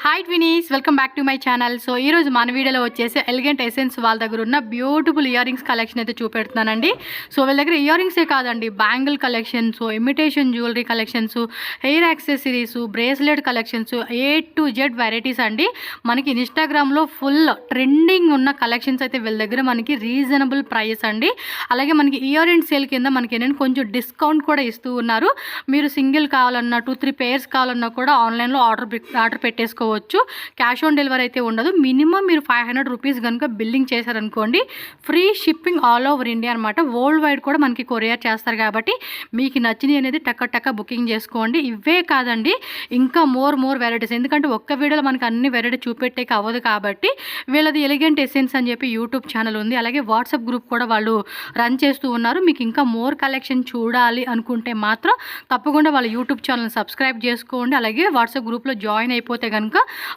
Hi twinnies, welcome back to my channel. So ఈరోజు మన వీడియోలో వచ్చేసి ఎలిగెంట్ ఎసెన్స్ వాళ్ళ దగ్గర ఉన్న బ్యూటిఫుల్ ఇయర్ రింగ్స్ కలెక్షన్ అయితే చూపెడుతున్నానండి. సో వీళ్ళ దగ్గర ఇయర్ రింగ్సే కాదండి, bangle collections, imitation jewellery collections, hair accessories, bracelet collections, A to Z varieties అండి. మనకి ఇన్స్టాగ్రామ్లో ఫుల్ ట్రెండింగ్ ఉన్న కలెక్షన్స్ అయితే వీళ్ళ దగ్గర మనకి రీజనబుల్ ప్రైస్ అండి. అలాగే మనకి ఇయర్ రింగ్ సేల్ కింద మనకి ఏంటంటే కొంచెం డిస్కౌంట్ కూడా ఇస్తూ ఉన్నారు. మీరు సింగిల్ కావాలన్నా 2-3 పేర్స్ కావాలన్నా కూడా ఆన్లైన్లో ఆర్డర్ పెట్టేసుకోవచ్చు. క్యాష్ ఆన్ డెలివరీ అయితే ఉండదు. మినిమం మీరు 500 రూపీస్ కనుక బిల్లింగ్ చేశారనుకోండి, free shipping all over India అనమాట. వరల్డ్ వైడ్ కూడా మనకి కొరియర్ చేస్తారు కాబట్టి మీకు నచ్చినవి అనేది టక్క బుకింగ్ చేసుకోండి. ఇవే కాదండి, ఇంకా మోర్ వెరైటీస్. ఎందుకంటే ఒక్క వీడియోలో మనకి అన్ని వెరైటీ చూపెట్టేకి అవ్వదు కాబట్టి వీళ్ళది ఎలిగెంట్ ఎసెన్స్ అని చెప్పి యూట్యూబ్ ఛానల్ ఉంది. అలాగే వాట్సాప్ గ్రూప్ కూడా వాళ్ళు రన్ చేస్తూ ఉన్నారు. మీకు ఇంకా మోర్ కలెక్షన్ చూడాలి అనుకుంటే మాత్రం తప్పకుండా వాళ్ళ యూట్యూబ్ ఛానల్ సబ్స్క్రైబ్ చేసుకోండి. అలాగే వాట్సాప్ గ్రూప్లో జాయిన్ అయిపోతే కనుక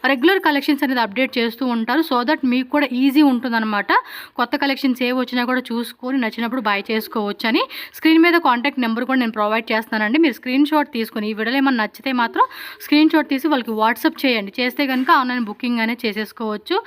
రెగ్యులర్ కలెక్షన్స్ అనేది అప్డేట్ చేస్తూ ఉంటారు. సో దట్ మీకు కూడా ఈజీ ఉంటుందన్నమాట. కొత్త కలెక్షన్స్ ఏవి వచ్చినా కూడా చూసుకొని నచ్చినప్పుడు బై చేసుకోవచ్చు అని. స్క్రీన్ మీద కాంటాక్ట్ నెంబర్ కూడా నేను ప్రొవైడ్ చేస్తానండి. మీరు స్క్రీన్ షాట్ తీసుకొని ఈ వీడియోలో ఏమన్నా నచ్చితే మాత్రం స్క్రీన్ షాట్ తీసి వాళ్ళకి వాట్సాప్ చేయండి. చేస్తే కనుక ఆన్లైన్ బుకింగ్ అనేది చేసేసుకోవచ్చు.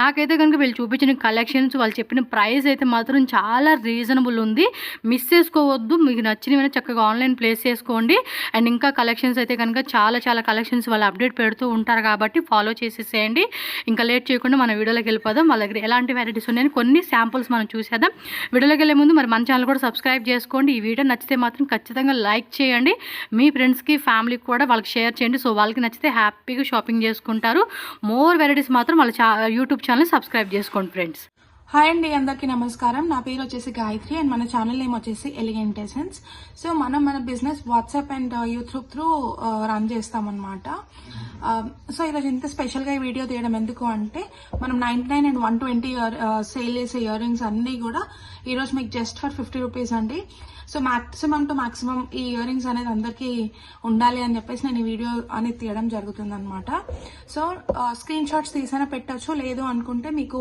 నాకైతే కనుక వీళ్ళు చూపించిన కలెక్షన్స్, వాళ్ళు చెప్పిన ప్రైస్ అయితే మాత్రం చాలా రీజనబుల్ ఉంది. మిస్ చేసుకోవద్దు. మీకు నచ్చినవి చక్కగా ఆన్లైన్ ప్లేస్ చేసుకోండి. అండ్ ఇంకా కలెక్షన్స్ అయితే కనుక చాలా కలెక్షన్స్ వాళ్ళు అప్డేట్ పెడుతూ ఉంటారు కాబట్టి ఫాలో చేసేసేయండి. ఇంకా లేట్ చేయకుండా మన వీడియోలోకి వెళ్ళిపోదాం. వాళ్ళ దగ్గర ఎలాంటి వెరైటీస్ ఉన్నాయని కొన్ని శాంపుల్స్ మనం చూసేద్దాం. వీడియోలోకి వెళ్ళే ముందు మరి మన ఛానల్ కూడా సబ్స్క్రైబ్ చేసుకోండి. ఈ వీడియో నచ్చితే మాత్రం ఖచ్చితంగా లైక్ చేయండి. మీ ఫ్రెండ్స్కి, ఫ్యామిలీకి కూడా వాళ్ళకి షేర్ చేయండి. సో వాళ్ళకి నచ్చితే హ్యాపీగా షాపింగ్ చేసుకుంటారు. మోర్ వెరైటీస్ మాత్రం వాళ్ళ యూట్యూబ్ ఛానల్ సబ్స్క్రైబ్ చేసుకోండి ఫ్రెండ్స్. హాయ్ అండి, అందరికీ నమస్కారం. నా పేరు వచ్చేసి గాయత్రి అండ్ మన ఛానల్ నేమ్ వచ్చేసి ఎలిగెంట్ ఎసెన్స్. సో మనం మన business WhatsApp and YouTube through run చేస్తామన్నమాట. సో ఈరోజు ఇంత స్పెషల్గా ఈ వీడియో తీయడం ఎందుకు అంటే, మనం 99 and 120 సేల్ చేసే ఇయర్ రింగ్స్ అన్నీ కూడా ఈరోజు మీకు జస్ట్ ఫర్ 50 రూపీస్ అండి. సో మాక్సిమం టు మాక్సిమం ఈ ఇయర్ రింగ్స్ అనేది అందరికీ ఉండాలి అని చెప్పేసి నేను ఈ వీడియో అనేది తీయడం జరుగుతుంది అనమాట. సో స్క్రీన్ షాట్స్ తీసైనా పెట్టచ్చు, లేదు అనుకుంటే మీకు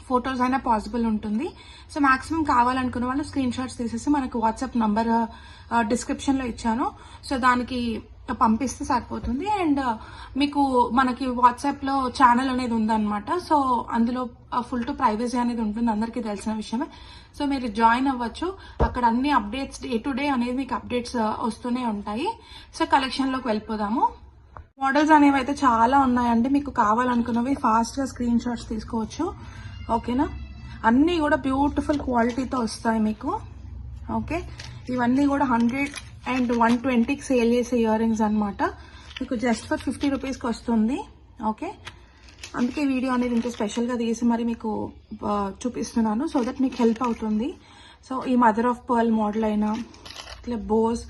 ఫొటోస్ అయినా పాసిబుల్ ఉంటుంది. సో మాక్సిమం కావాలనుకున్న వాళ్ళు స్క్రీన్ షాట్స్ తీసేసి మనకు వాట్సాప్ నంబర్ డిస్క్రిప్షన్లో ఇచ్చాను. సో దానికి పంపిస్తే సరిపోతుంది. అండ్ మీకు మనకి వాట్సాప్లో ఛానల్ అనేది ఉందన్నమాట. సో అందులో ఫుల్ టు ప్రైవసీ అనేది ఉంటుంది, అందరికీ తెలిసిన విషయమే. సో మీరు జాయిన్ అవ్వచ్చు. అక్కడ అన్ని అప్డేట్స్ డే టు డే అనేది మీకు అప్డేట్స్ వస్తూనే ఉంటాయి. సో కలెక్షన్లోకి వెళ్ళిపోదాము. మోడల్స్ అనేవి అయితే చాలా ఉన్నాయండి. మీకు కావాలనుకున్నవి ఫాస్ట్గా స్క్రీన్ షాట్స్ తీసుకోవచ్చు. ఓకేనా, అన్నీ కూడా బ్యూటిఫుల్ క్వాలిటీతో వస్తాయి మీకు. ఓకే, ఇవన్నీ కూడా 100 and 120కి సేల్ చేసే ఇయర్ రింగ్స్ అనమాట. మీకు జస్ట్ ఫర్ 50 రూపీస్కి వస్తుంది. ఓకే, అందుకే వీడియో అనేది ఇంత స్పెషల్గా తీసి మరి మీకు చూపిస్తున్నాను, సో దట్ మీకు హెల్ప్ అవుతుంది. సో ఈ మదర్ ఆఫ్ పర్ల్ మోడల్ అయినా ఇట్లా బోస్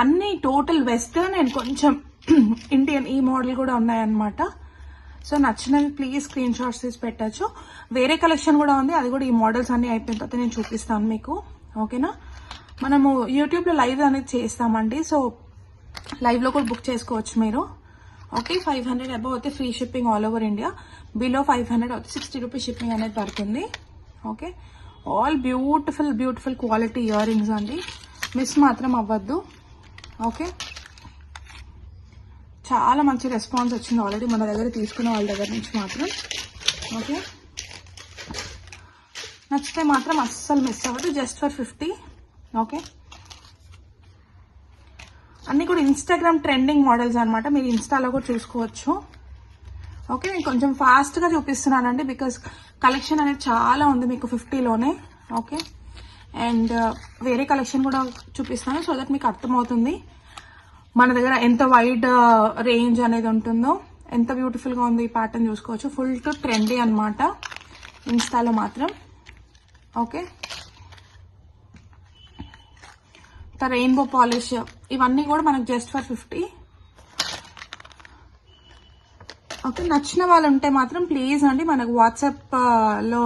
అన్నీ టోటల్ వెస్టర్న్ అండ్ కొంచెం ఇండియన్ ఈ మోడల్ కూడా ఉన్నాయన్నమాట. సో నచ్చినవి ప్లీజ్ స్క్రీన్ షాట్స్ తీసి పెట్టచ్చు. వేరే కలెక్షన్ కూడా ఉంది, అది కూడా ఈ మోడల్స్ అన్ని అయిపోయిన తర్వాత నేను చూపిస్తాను మీకు. ఓకేనా, మనము యూట్యూబ్లో లైవ్ అనేది చేస్తామండి. సో లైవ్లో కూడా బుక్ చేసుకోవచ్చు మీరు. ఓకే, 500 అబౌవ్ అయితే free shipping all over India. Below 500 అయితే 60 రూపీస్ షిప్పింగ్ అనేది పడుతుంది. Okay, all beautiful quality ear rings అండి, మిస్ మాత్రం అవ్వద్దు. ఓకే, చాలా మంచి రెస్పాన్స్ వచ్చింది ఆల్రెడీ మన దగ్గర తీసుకున్న వాళ్ళ దగ్గర నుంచి మాత్రం. ఓకే, నచ్చితే మాత్రం అస్సలు మిస్ అవ్వదు. Just for 50. ఓకే, అన్నీ కూడా ఇన్స్టాగ్రామ్ ట్రెండింగ్ మోడల్స్ అనమాట. మీరు ఇన్స్టాలో కూడా చూసుకోవచ్చు. ఓకే, నేను కొంచెం ఫాస్ట్గా చూపిస్తున్నానండి బికాస్ కలెక్షన్ అనేది చాలా ఉంది మీకు 50లోనే. ఓకే, అండ్ వేరే కలెక్షన్ కూడా చూపిస్తాను సో దట్ మీకు అర్థమవుతుంది మన దగ్గర ఎంత వైడ్ రేంజ్ అనేది ఉంటుందో. ఎంత బ్యూటిఫుల్గా ఉంది ఈ ప్యాటర్న్ చూసుకోవచ్చు. ఫుల్ టు ట్రెండీ అనమాట ఇన్స్టాలో మాత్రం. ఓకే, రెయిన్బో పాలిష్ ఇవన్నీ కూడా మనకు జస్ట్ ఫర్ 50. ఓకే, నచ్చిన వాళ్ళు ఉంటే మాత్రం ప్లీజ్ అండి మనకు వాట్సాప్లో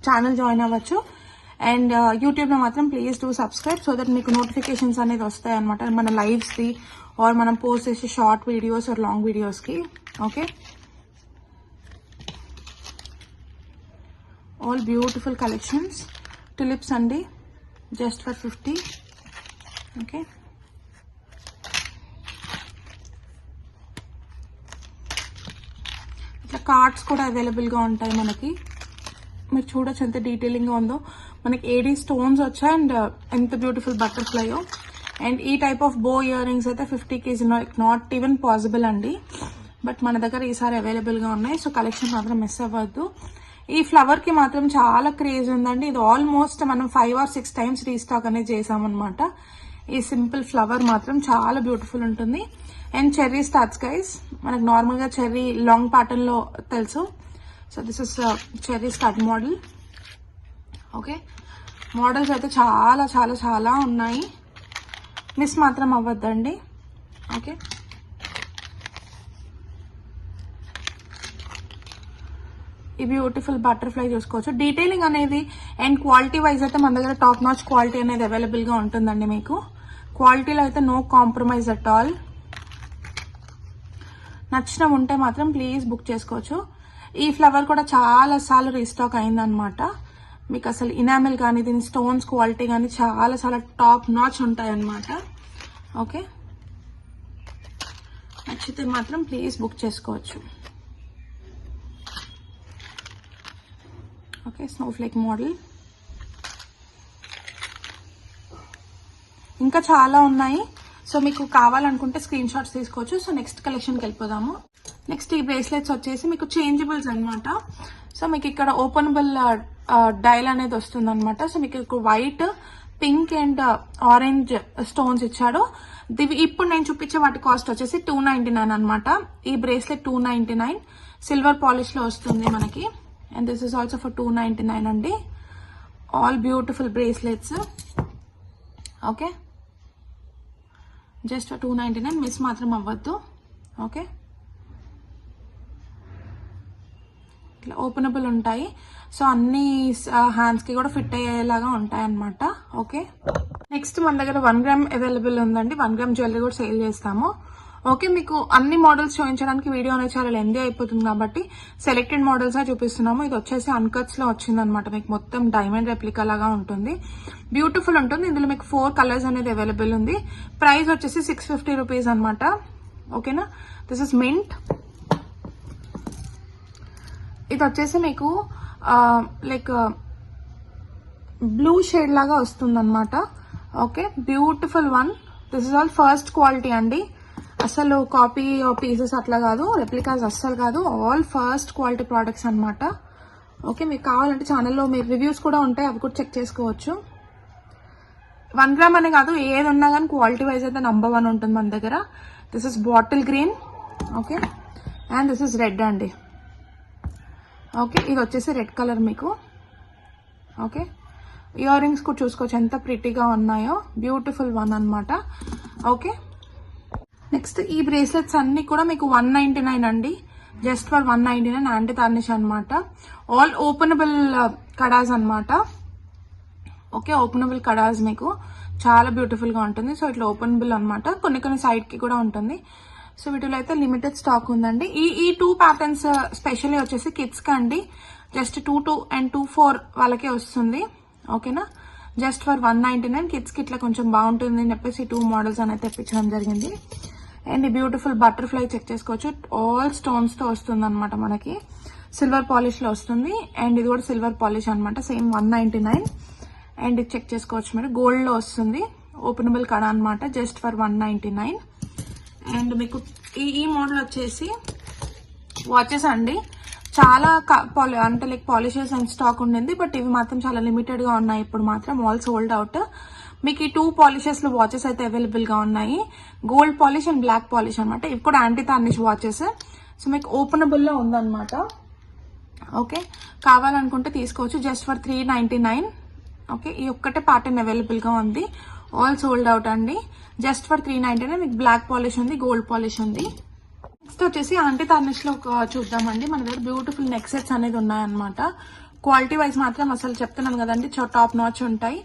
ఛానల్ జాయిన్ అవ్వచ్చు. అండ్ యూట్యూబ్లో మాత్రం please do subscribe so that మీకు నోటిఫికేషన్స్ అనేది వస్తాయి అనమాట మన లైవ్స్కి ఆర్ మనం పోస్ట్ చేసే షార్ట్ వీడియోస్ ఆర్ లాంగ్ వీడియోస్కి. Okay, all beautiful collections. Tulips అండి జస్ట్ ఫర్ 50. ఓకే, ఇట్లా కార్డ్స్ కూడా అవైలబుల్గా ఉంటాయి మనకి. మీరు చూడొచ్చు ఎంత డీటెయిలింగ్గా ఉందో. మనకి ఏడీ స్టోన్స్ వచ్చాయి అండ్ ఎంత బ్యూటిఫుల్ బటర్ఫ్లైయో. అండ్ ఈ టైప్ ఆఫ్ బో ఇయర్ రింగ్స్ అయితే 50K నాట్ ఈవెన్ పాసిబుల్ అండి. బట్ మన దగ్గర ఈసారి అవైలబుల్గా ఉన్నాయి. సో కలెక్షన్ మాత్రం మిస్ అవ్వద్దు. ఈ ఫ్లవర్కి మాత్రం చాలా క్రేజ్ ఉందండి. ఇది ఆల్మోస్ట్ మనం 5 or 6 టైమ్స్ రీస్టాక్ అనేది చేసామన్నమాట. ఈ సింపుల్ ఫ్లవర్ మాత్రం చాలా బ్యూటిఫుల్ ఉంటుంది. And cherry starts guys. మనకు నార్మల్గా చెర్రీ లాంగ్ ప్యాటర్న్లో తెలుసు. So this is cherry start model. Okay, models అయితే చాలా చాలా చాలా ఉన్నాయి. మిస్ మాత్రం అవ్వద్దండి. ఓకే, ఈ బ్యూటిఫుల్ బటర్ఫ్లై చూసుకోవచ్చు. డీటెయిలింగ్ అనేది అండ్ క్వాలిటీ వైజ్ అయితే మన దగ్గర టాప్ నాచ్ క్వాలిటీ అనేది అవైలబుల్గా ఉంటుందండి. మీకు క్వాలిటీలో అయితే నో కాంప్రమైజ్ అట్ ఆల్. నచ్చిన ఉంటే మాత్రం ప్లీజ్ బుక్ చేసుకోవచ్చు. ఈ ఫ్లవర్ కూడా చాలా సార్లు రీస్టాక్ అయిందనమాట. మీకు అసలు ఇనామిల్ కానీ దీని స్టోన్స్ క్వాలిటీ కానీ చాలా చాలా టాప్ నాచ్ ఉంటాయి అన్నమాట. ఓకే, నచ్చితే మాత్రం ప్లీజ్ బుక్ చేసుకోవచ్చు. Okay, Snowflake model. ఇంకా చాలా ఉన్నాయి. సో మీకు కావాలనుకుంటే స్క్రీన్ షాట్స్ తీసుకోవచ్చు. సో నెక్స్ట్ కలెక్షన్కి వెళ్ళిపోదాము. నెక్స్ట్ ఈ బ్రేస్లెట్స్ వచ్చేసి మీకు చేంజబుల్స్ అనమాట. సో మీకు ఇక్కడ ఓపెనబుల్ డైల్ అనేది వస్తుంది అనమాట. సో మీకు white, pink and orange stones ఇచ్చాడు. ఇప్పుడు నేను చూపించే వాటి కాస్ట్ వచ్చేసి 299 అనమాట. ఈ బ్రేస్లెట్ 299 సిల్వర్ పాలిష్ లో వస్తుంది మనకి. And this is also for 299 అండి. All beautiful bracelets. Okay, just 299. Miss మాత్రం అవ్వద్దు. ఓకే, ఇట్లా ఓపెనబుల్ ఉంటాయి. సో అన్ని హ్యాండ్స్ కి కూడా ఫిట్ అయ్యేలాగా ఉంటాయి అనమాట. ఓకే, నెక్స్ట్ మన దగ్గర 1 గ్రామ్ అవైలబుల్ ఉందండి. 1 గ్రామ్ జ్యువెలరీ కూడా సేల్ చేస్తాము. ఓకే, మీకు అన్ని మోడల్స్ చూపించడానికి వీడియో అనేది చాలా లెందీ అయిపోతుంది కాబట్టి సెలెక్టెడ్ మోడల్స్ చూపిస్తున్నాము. ఇది వచ్చేసి అన్కట్స్ లో వచ్చింది అనమాట. మీకు మొత్తం డైమండ్ రెప్లికా లాగా ఉంటుంది. బ్యూటిఫుల్ ఉంటుంది. ఇందులో మీకు 4 కలర్స్ అనేది అవైలబుల్ ఉంది. ప్రైస్ వచ్చేసి 650 రూపీస్ అనమాట. ఓకేనా, దిస్ ఇస్ మింట్. ఇది వచ్చేసి మీకు లైక్ బ్లూ షేడ్ లాగా వస్తుంది అనమాట. Okay, beautiful one. This is all first quality అండి. అసలు కాపీ పీసెస్ అట్లా కాదు, రెప్లికాస్ అస్సలు కాదు. ఆల్ ఫస్ట్ క్వాలిటీ ప్రోడక్ట్స్ అనమాట. ఓకే, మీకు కావాలంటే ఛానల్లో మీరు రివ్యూస్ కూడా ఉంటాయి, అవి కూడా చెక్ చేసుకోవచ్చు. 1 గ్రామ్ అనే కాదు, ఏది ఉన్నా కానీ క్వాలిటీ వైజ్ అయితే నంబర్ 1 ఉంటుంది మన దగ్గర. This is bottle green. Okay, and this is red అండి. ఓకే, ఇది వచ్చేసి రెడ్ కలర్ మీకు. ఓకే, ఇయర్ రింగ్స్ కూడా చూసుకోవచ్చు ఎంత ప్రిటీగా ఉన్నాయో. బ్యూటిఫుల్ వన్ అనమాట. ఓకే, నెక్స్ట్ ఈ బ్రేస్లెట్స్ అన్ని కూడా మీకు 199 అండి. జస్ట్ ఫర్ 199 యాంటీ టార్నిష్ అనమాట. ఆల్ ఓపెనబుల్ కడాస్ అనమాట. ఓకే, ఓపెనబుల్ కడాస్ మీకు చాలా బ్యూటిఫుల్ గా ఉంటుంది. సో ఇట్లా ఓపెనబుల్ అనమాట. కొన్ని సైడ్ కి కూడా ఉంటుంది. సో వీటిలో అయితే లిమిటెడ్ స్టాక్ ఉందండి. ఈ 2 ప్యాటర్న్స్ స్పెషల్లీ వచ్చేసి కిడ్స్ కి అండి. జస్ట్ 2 and 2 వాళ్ళకే వస్తుంది. ఓకేనా, జస్ట్ ఫర్ 199. కిడ్స్ కి ఇట్లా కొంచెం బాగుంటుంది అని చెప్పేసి 2 మోడల్స్ అనేది తెప్పించడం జరిగింది. అండ్ ఈ బ్యూటిఫుల్ బటర్ఫ్లై చెక్ చేసుకోవచ్చు. ఆల్ స్టోన్స్ తో వస్తుంది అనమాట. మనకి సిల్వర్ పాలిష్ లో వస్తుంది. అండ్ ఇది కూడా సిల్వర్ పాలిష్ అనమాట. సేమ్ 199. అండ్ ఇది చెక్ చేసుకోవచ్చు మీరు. గోల్డ్ లో వస్తుంది. ఓపెనబుల్ కడ అనమాట. Just for 199. అండ్ మీకు ఈ మోడల్ వచ్చేసి వాచెస్ అండి. చాలా అంటే లైక్ పాలిషెస్ అండ్ స్టాక్ ఉండింది. బట్ ఇవి మాత్రం చాలా లిమిటెడ్ గా ఉన్నాయి. ఇప్పుడు మాత్రం ఆల్ సోల్డ్ అవుట్. మీకు ఈ 2 పాలిషెస్ లో వాచెస్ అయితే అవైలబుల్ గా ఉన్నాయి. Gold polish and black polish అనమాట. ఇవి కూడా యాంటీ టార్నిష్ వాచెస్. సో మీకు ఓపెనబుల్ లో ఉందన్నమాట. ఓకే, కావాలనుకుంటే తీసుకోవచ్చు. Just for 399. ఓకే, ఈ ఒక్కటే ప్యాటర్న్ అవైలబుల్ గా ఉంది. ఆల్ సోల్డ్ అవుట్ అండి. Just for 399. మీకు బ్లాక్ పాలిష్ ఉంది, గోల్డ్ పాలిష్ ఉంది. నెక్స్ట్ వచ్చేసి యాంటీ టార్నిష్ లో చూద్దామండి. మన దగ్గర బ్యూటిఫుల్ నెక్ సెట్స్ అనేది ఉన్నాయన్నమాట. క్వాలిటీ వైజ్ మాత్రం అసలు చెప్తున్నాను కదండి, టాప్ నాచ్ ఉంటాయి.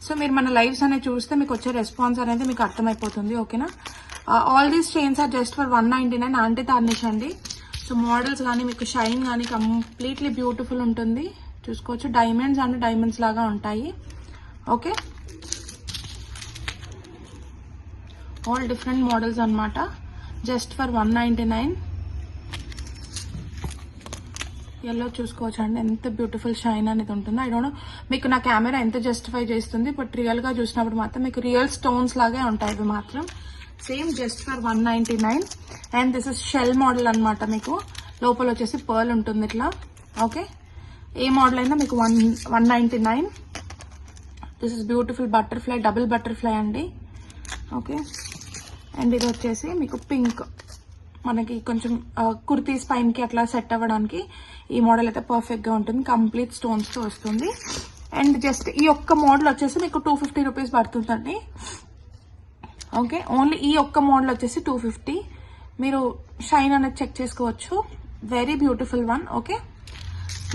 సో మీరు మన లైవ్స్ అనేది చూస్తే మీకు వచ్చే రెస్పాన్స్ అనేది మీకు అర్థమైపోతుంది. ఓకేనా, all these chains are just for 199 anti tarnish అండి. సో మోడల్స్ కానీ మీకు షైన్ కానీ కంప్లీట్లీ బ్యూటిఫుల్ ఉంటుంది. చూసుకోవచ్చు. డైమండ్స్ అండ్ డైమండ్స్ లాగా ఉంటాయి. ఓకే, ఆల్ డిఫరెంట్ మోడల్స్ అనమాట. Just for 199. ఎల్లో చూసుకోవచ్చు అండి, ఎంత బ్యూటిఫుల్ షైన్ అనేది ఉంటుంది. ఐ డోంట్ నో మీకు నా కెమెరా ఎంత జస్టిఫై చేస్తుంది, బట్ రియల్ గా చూసినప్పుడు మాత్రం మీకు రియల్ స్టోన్స్ లాగే ఉంటాయి ఇవి మాత్రం. Same just for 199. And this is shell model అన్నమాట. మీకు లోపల వచ్చేసి పర్ల్ ఉంటుంది ఇట్లా. ఓకే, ఏ మోడల్ అయినా మీకు 199. This is beautiful butterfly, double butterfly అండి. ఓకే, అండ్ ఇది వచ్చేసి మీకు పింక్, మనకి కొంచెం కుర్తీస్ పైనకి అట్లా సెట్ అవ్వడానికి ఈ మోడల్ అయితే పర్ఫెక్ట్ గా ఉంటుంది. కంప్లీట్ స్టోన్స్ తో వస్తుంది. అండ్ జస్ట్ ఈ ఒక్క మోడల్ వచ్చేసి మీకు 250 రూపీస్ పడుతుందండి. ఓకే, ఓన్లీ ఈ ఒక్క మోడల్ వచ్చేసి 250. మీరు షైన్ అనేది చెక్ చేసుకోవచ్చు. Very beautiful one. Okay,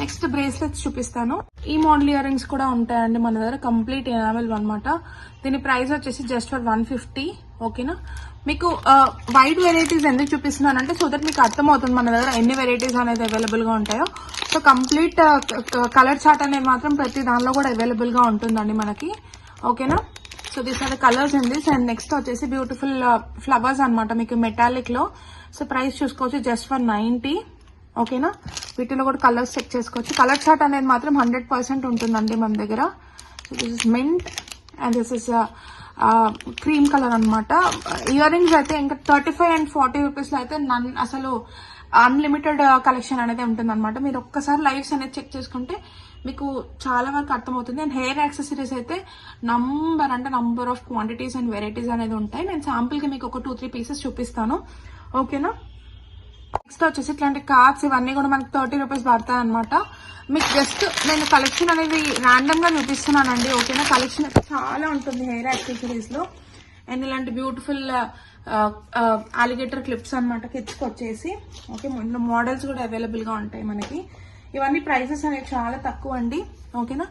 next bracelets చూపిస్తాను. ఈ మోడల్ ఇయర్ రింగ్స్ కూడా ఉంటాయండి మన దగ్గర, కంప్లీట్ ఎనామెల్ అనమాట. దీని ప్రైస్ వచ్చేసి జస్ట్ ఫర్ 150. ఓకేనా, మీకు వైడ్ వెరైటీస్ ఎందుకు చూపిస్తున్నానంటే సో దట్ మీకు అర్థమవుతుంది మన దగ్గర ఎన్ని వెరైటీస్ అనేది అవైలబుల్ గా ఉంటాయో. సో కంప్లీట్ కలర్ చార్ట్ అనేది మాత్రం ప్రతి దానిలో కూడా అవైలబుల్ గా ఉంటుందండి మనకి. ఓకేనా, so these are the colours in this. And next వచ్చేసి బ్యూటిఫుల్ ఫ్లవర్స్ అనమాట మీకు మెటాలిక్ లో. సో ప్రైస్ చూసుకోవచ్చు జస్ట్ ఫర్ 90. ఓకేనా, వీటిలో కూడా కలర్స్ చెక్ చేసుకోవచ్చు. కలర్ చార్ట్ అనేది మాత్రం 100% ఉంటుందండి మన దగ్గర. So this is mint and this is cream colour అనమాట. ఇయర్ రింగ్స్ అయితే ఇంకా 35 and 40 రూపీస్ లో అయితే అసలు అన్లిమిటెడ్ కలెక్షన్ అనేది ఉంటుంది అనమాట. మీరు ఒక్కసారి లైవ్స్ అనేది చెక్ చేసుకుంటే మీకు చాలా వరకు అర్థమవుతుంది. అండ్ హెయిర్ యాక్సెసరీస్ అయితే number of quantities and varieties అనేది ఉంటాయి. నేను శాంపుల్ కి మీకు ఒక 2-3 పీసెస్ చూపిస్తాను. ఓకేనా, నెక్స్ట్ వచ్చేసి ఇట్లాంటి కార్డ్స్ ఇవన్నీ కూడా మనకి 30 రూపీస్ పడతాయి అనమాట. మీకు జస్ట్ నేను కలెక్షన్ అనేది ర్యాండమ్ గా చూపిస్తున్నానండి. ఓకేనా, కలెక్షన్ అయితే చాలా ఉంటుంది హెయిర్ యాక్సెసరీస్ లో. అండ్ ఇలాంటి బ్యూటిఫుల్ అలిగేటర్ క్లిప్స్ అనమాట కిడ్స్ కి వచ్చేసి. ఓకే, మోడల్స్ కూడా అవైలబుల్ గా ఉంటాయి మనకి. ఇవన్నీ ప్రైసెస్ అనేవి చాలా తక్కువ అండి. ఓకేనా,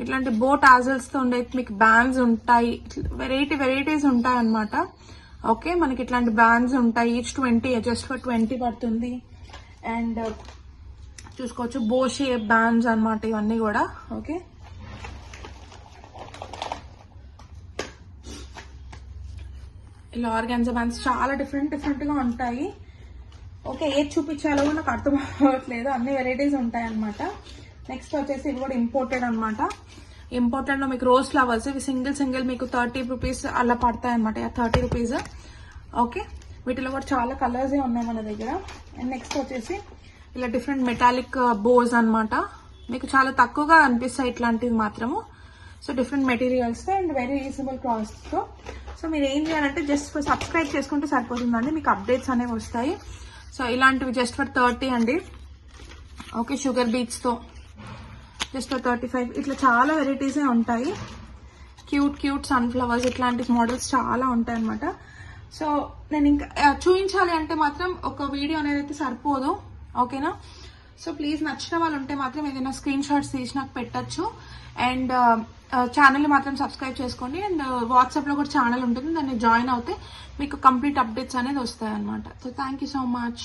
ఇట్లాంటి బో టాజల్స్ తో ఉండే మీకు బ్యాండ్స్ ఉంటాయి, వెరైటీస్ ఉంటాయి అనమాట. ఓకే, మనకి ఇట్లాంటి బ్యాండ్స్ ఉంటాయి. ఈచ్ 20, జస్ట్ ఫర్ 20 పడుతుంది. అండ్ చూసుకోవచ్చు బో షేప్ బ్యాండ్స్ అనమాట ఇవన్నీ కూడా. ఓకే, ఇలా ఆర్గాన్జా బ్యాండ్స్ చాలా డిఫరెంట్ గా ఉంటాయి. ఓకే, ఏది చూపించాలో నాకు అర్థం అవ్వట్లేదు, అన్ని వెరైటీస్ ఉంటాయి అనమాట. నెక్స్ట్ వచ్చేసి ఇవి కూడా ఇంపోర్టెడ్ అనమాట. ఇంపోర్టెడ్ లో మీకు రోజ్ ఫ్లవర్స్ ఇవి సింగిల్ మీకు 30 రూపీస్ అలా పడతాయి అనమాట. 30 రూపీస్. ఓకే, వీటిలో కూడా చాలా కలర్స్ ఉన్నాయి మన దగ్గర. అండ్ నెక్స్ట్ వచ్చేసి ఇలా డిఫరెంట్ మెటాలిక్ బోస్ అనమాట. మీకు చాలా తక్కువగా అనిపిస్తాయి ఇట్లాంటివి మాత్రము. So different materials and very reasonable cost తో. సో మీరు ఏం చేయాలంటే జస్ట్ సబ్స్క్రైబ్ చేసుకుంటే సరిపోతుందండి, మీకు అప్డేట్స్ అనేవి వస్తాయి. సో ఇలాంటివి జస్ట్ ఫర్ 30 అండి. ఓకే, షుగర్ బీట్స్ తో జస్ట్ ఫర్ 35. ఇట్లా చాలా వెరైటీస్ ఉంటాయి. క్యూట్ సన్ఫ్లవర్స్ ఇట్లాంటి మోడల్స్ చాలా ఉంటాయి అనమాట. సో నేను ఇంకా చూపించాలి అంటే మాత్రం ఒక వీడియో అనేది అయితే సరిపోదు. ఓకేనా, సో ప్లీజ్ నచ్చిన వాళ్ళు ఉంటే మాత్రం ఏదైనా స్క్రీన్ షాట్స్ తీసి నాకు పెట్టచ్చు. అండ్ ఛానల్ని మాత్రం సబ్స్క్రైబ్ చేసుకోండి. అండ్ వాట్సాప్ లో కూడా ఛానల్ ఉంటుంది, దాన్ని జాయిన్ అవుతే మీకు కంప్లీట్ అప్డేట్స్ అనేది వస్తాయి అనమాట. So thank you so much.